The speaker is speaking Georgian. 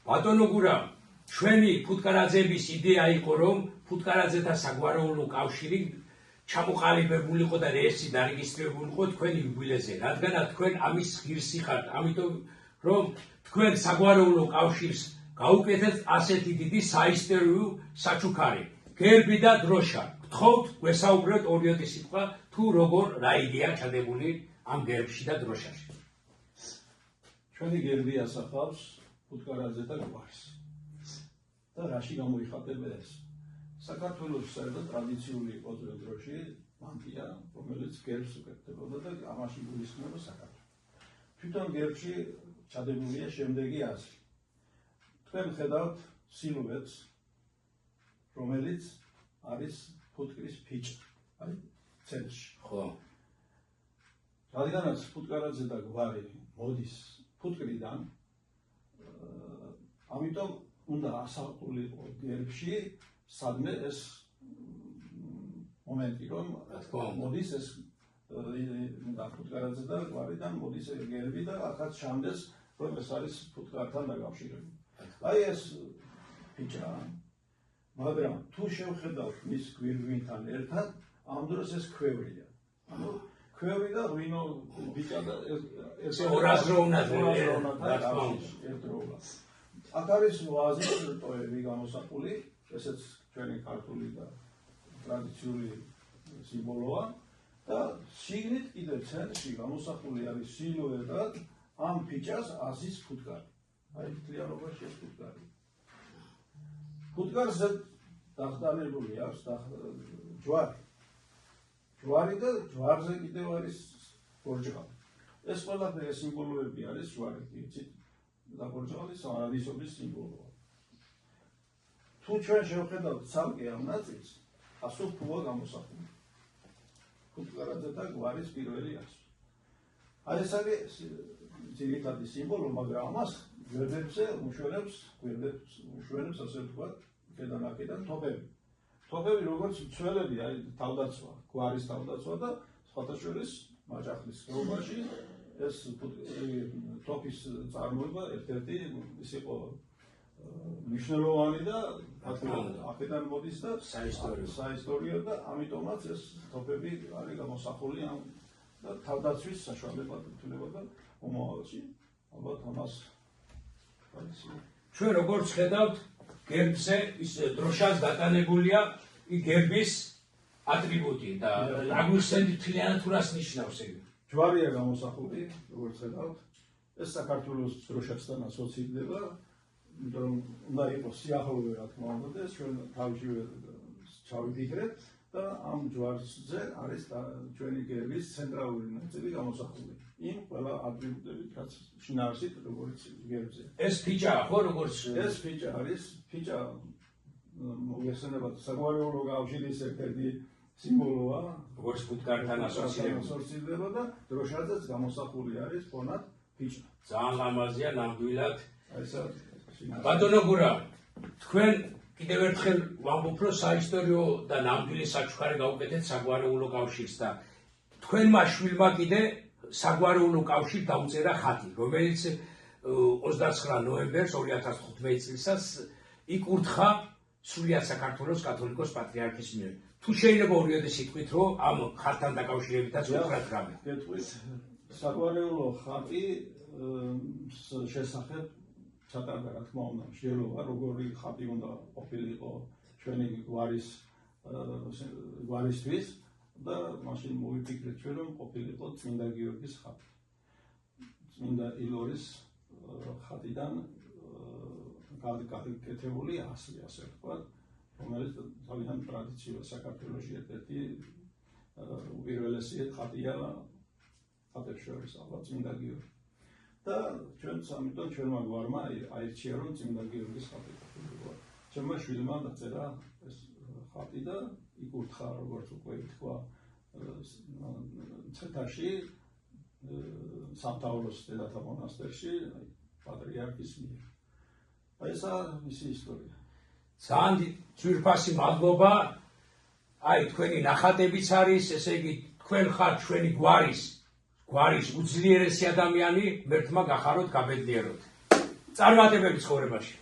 ბატონო გურა, ჩვენი ფუტკარაძეების იდეა იყო, რომ ფუტკარაძეთა საგვარეულო კავშირი ჩამოყალიბებულიყო და რეესტი დარეგისტრირებულიყო თქვენი იუბილეზე, რადგანაც თქვენ ამის ღირსი ხართ, ამიტომ რომ თქვენ საგვარეულო კავშირს გაუკეთეთ ასეთი დიდი საისტორიო საჩუქარი, გერბი და დროშა. გთხოვთ, გვესაუბროთ ორიოთი სიტყვა, თუ როგორ რა იდეა ჩადებული ამ გერბში და დროშაში. ჩვენი გერბი ასახავს ფუტკარაძეთა გვარს. და რაში გამოიხატება ეს? საქართველოს საერთოდ ტრადიციული იყო დროში მანტია, რომელიც გერბს უკეთდებოდა და ამაში გულისხმობა საქართველოს. თვითონ გერბში ჩადებულია შემდეგი აზრი. თქვენ ხედავთ სილუეტს, რომელიც არის ფუტკრის ფიჭა, აი ცენტრში. ხო. რადგანაც ფუტკარაძე და გვარი მოდის ფუტკრიდან, ამიტომ უნდა ასახულიყო გერბში სადმე ეს მომენტი, რომ მოდის ეს ფუტკარაძე და გვარიდან მოდის გერბი და ახაც ჩამდეს, რომ ეს არის ფუტკართან დაკავშირებული. აი ეს ფიჭა, მაგრამ თუ შევხედავთ მის გვირგვინთან ერთად, ამ დროს ეს ქვევრია. ანუ ქვევრი და ღვინო ფიჭა და ეს ორაზროვნად ერთდროულად. აქ არის ვაზის ტოები გამოსახული, ესეც ჩვენი ქართული და ტრადიციული სიმბოლოა და შიგნით კიდევ ცენტრში გამოსახული არის სილუეტად ამ ფიჭას აზის ფუტკარი. აი მთლიანობაში ეს ფუტკარი. ფუტკარზე დახდანებული აქვს ჯვარი. ჯვარი და ჯვარზე კიდევ არის ბორჯღალი. ეს ყველაფერი სიმბოლოები არის ჯვარი, იცით? და ბორჯღალი სამარადისობის სიმბოლოა. თუ ჩვენ შევხედავთ ცალკე ამ ნაწილს, ასოფუა გამოსახული. ფუტკარაძეთა გვარის პირველი ასო. აი ეს არის ძირითადი სიმბოლო, მაგრამ ამას გვერდებზე უშველებს ასე ვთქვათ, აქედან აქედან თოფები. თოფები როგორც მცველები, აი თავდაცვა, გვარის თავდაცვა და სხვათა შორის მაჯახლის ხეობაში ეს თოფის წარმოება ერთ-ერთი ის იყო მნიშვნელოვანი და აქედან მოდის და საისტორიო და ამიტომაც ეს თოფები არის გამოსახული ამ და თავდაცვის საშუალებად ითვლებოდა მომავალში. ალბათ ამას ჩვენ როგორც ხედავთ, გერბზე ის დროშას დატანებულია გერბის ატრიბუტი და აგვიხსენით მთლიანად თუ რას ნიშნავს ეგ? ჯვარია გამოსახული, როგორც ხედავთ, ეს საქართველოს დროშასთან ასოცირდება, იმიტომ რომ უნდა იყოს სიახლოვე, რა თქმა უნდა, და ჩვენ თავშივე ჩავიფიქრეთ და ამ ჯვარზე არის ჩვენი გერბის ცენტრალური ნაწილი გამოსახული. იმ ყველა ატრიბუტებით, რაც შინაარსით, როგორც გერბზე. ეს ფიჭაა, ხო, როგორც ეს ფიჭა არის, ფიჭა მოგეხსენებათ საგვარეულო კავშირის ერთ-ერთი სიმბოლოა, როგორც ფუტკართან ასოცირდება და დროშაზეც გამოსახული არის ფონად ფიჭა. ძალიან ლამაზია ნამდვილად. აი ეს ბატონო გურა, თქვენ კიდევ ერთხელ ვამბობ, რომ საისტორიო და ნამდვილი საჩუქარი გაუკეთეთ საგვარეულო კავშირს და თქვენმა შვილმა კიდე საგვარეულო კავშირს დაუწერა ხატი, რომელიც 29 ნოემბერს 2015 წელსაც იკურთხა სრულიად საქართველოს კათოლიკოს პატრიარქის მიერ. თუ შეიძლება ორიოდე სიტყვით, რომ ამ ხატთან დაკავშირებითაც უთხრათ რამე. გეტყვით, საგვარეულო ხატი შესახებ ჩატარდა, რა თქმა უნდა, მსჯელობა, როგორი ხატი უნდა ყოფილიყო ჩვენი გვარისთვის და მაშინ მოვიფიქრეთ ჩვენ, რომ ყოფილიყო წმინდა გიორგის ხატი. წმინდა ილორის ხატიდან გაკეთებული ასლი, ასე ვთქვათ, რომელიც ძალიან ტრადიციულია საქართველოში ერთ-ერთი უპირველესი ხატია ხატებს შორის, ალბათ წმინდა გიორგი. და ჩვენც ამიტომ ჩვენმა გვარმა აირჩია, რომ წმინდა გიორგის ხატი ყოფილიყო. ჩემმა შვილმა დაწერა ეს ხატი და იკურთხა, როგორც უკვე ითქვა, ცეთაში სამთავროს დედათა მონასტერში პატრიარქის მიერ. აი ესა მისი ისტორია. ძალიან ძვირფასი მადლობა. აი თქვენი ნახატებიც არის, ესე იგი თქვენ ხართ ჩვენი გვარის უძლიერესი ადამიანი, მერთმა გახაროთ გაბედნიეროთ. წარმატებები ცხოვრებაში.